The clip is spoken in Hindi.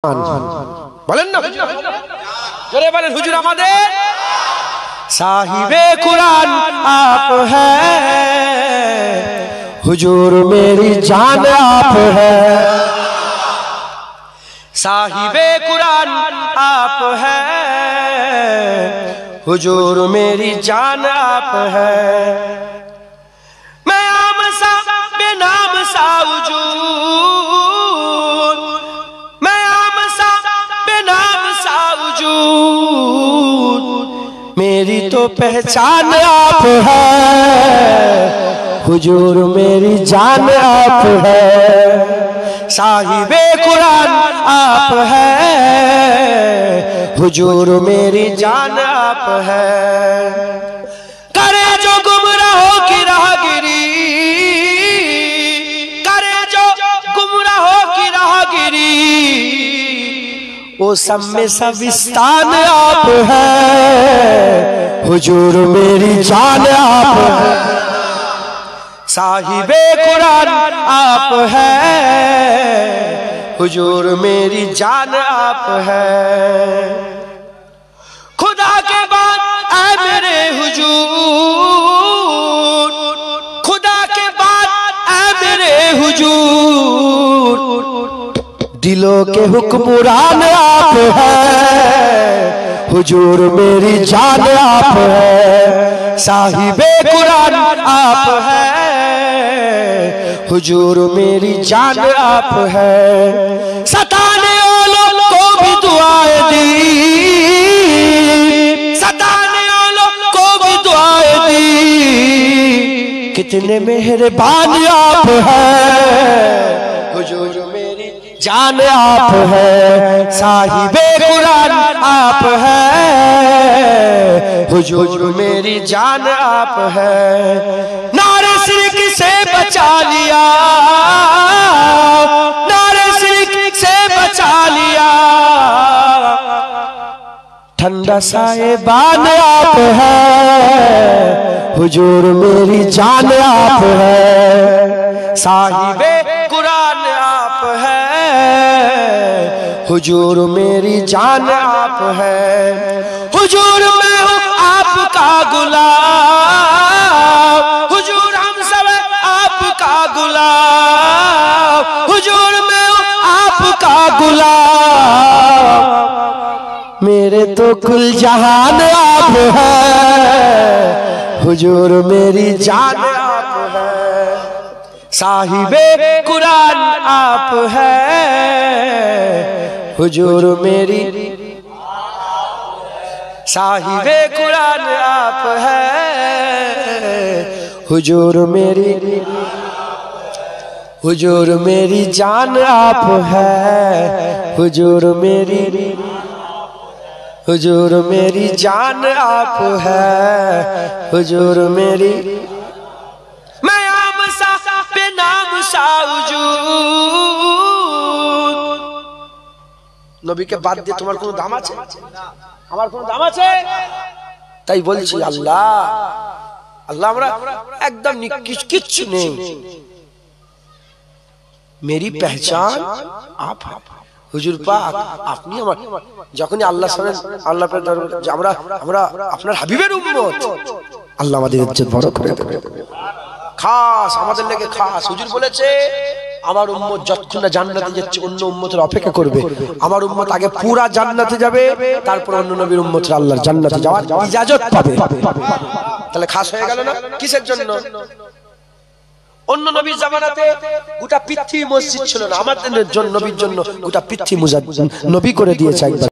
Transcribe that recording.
বলেন না জোরে বলেন হুজুর আমাদের साहिबे कुरान आप है हुजूर मेरी जान आप है साहिबे कुरान आप है हुजूर मेरी जान आप है मैं आम सा बेनाम सा वजूद मैं आम सा बेनाम सा वजूद मेरी तो पहचान आप है हुजूर मेरी जान आप है साहिबे कुरान आप है हुजूर मेरी जान आप है करे जो गुमराहों की राहगिरी करे जो गुमराहों की राहगिरी वो सब में सब स्थान आप है हुजूर मेरी जान आप है साहिबे कुरान आप है हुजूर मेरी जान आप है खुदा के बाद ऐ मेरे हुजूर खुदा के बाद ऐ मेरे हुजूर दिलों के हुक्मरान आप है हुजूर मेरी जान आप है साहिबे कुरान आप है हुजूर मेरी जान आप है सताने वालों को भी दुआएं दी सताने वालों को भी दुआएं दी कितने मेहरबान आप है हुजूर मेरी जान आप है साहिबे कुरान आप है हुजूर मेरी जान आप है नारे शिरक से बचा लिया नारे शिरक से बचा लिया ठंडा साहिबान आप है हुजूर मेरी जान आप है साहिबे कुरान आप है हुजूर मेरी जान आप है हुजूर मैं हूँ आपका गुलाम हुजूर हम सब आपका गुलाम हुजूर मैं हूँ आपका गुलाम मेरे तो कुल जहान आप है हुजूर मेरी जान आप है साहिबे कुरान आप है हुजूर मेरी साहिबे कुरान आप है हुजूर मेरी जान आप है हुजूर मेरी जान आप है हुजूर मेरी मैं आम सा बेनाम सा वजूद नबी के बाद দিয়ে তোমার কোনো দাম আছে আমার কোনো দাম আছে তাই বলছি আল্লাহ আল্লাহ আমরা একদম কিচ্ছু নেই मेरी पहचान आप হুজুর পাক আপনি আমার যখনই আল্লাহ শুনেন আল্লাহ পাক আমরা আমরা আপনার হাবিবের উম্মত আল্লাহ আমাদের ইজ্জত বড় করে দেবে খাস আমাদের লেগে খাস হুজুর বলেছে আমার উম্মত যতক্ষণ না জান্নাতে যাচ্ছে অন্য উম্মতের অপেক্ষা করবে আমার উম্মত আগে পুরা জান্নাতে যাবে তারপর অন্য নবীর উম্মতরা আল্লাহর জান্নাতে যাওয়ার ইজাজত পাবে তাহলে খাস হয়ে গেল না কিসের জন্য অন্য নবীর জামানাতে গোটা পৃথিবী মসজিদ ছিল না আমাদের জন্য নবীর জন্য গোটা পৃথিবী নবী করে দিয়েছে একবার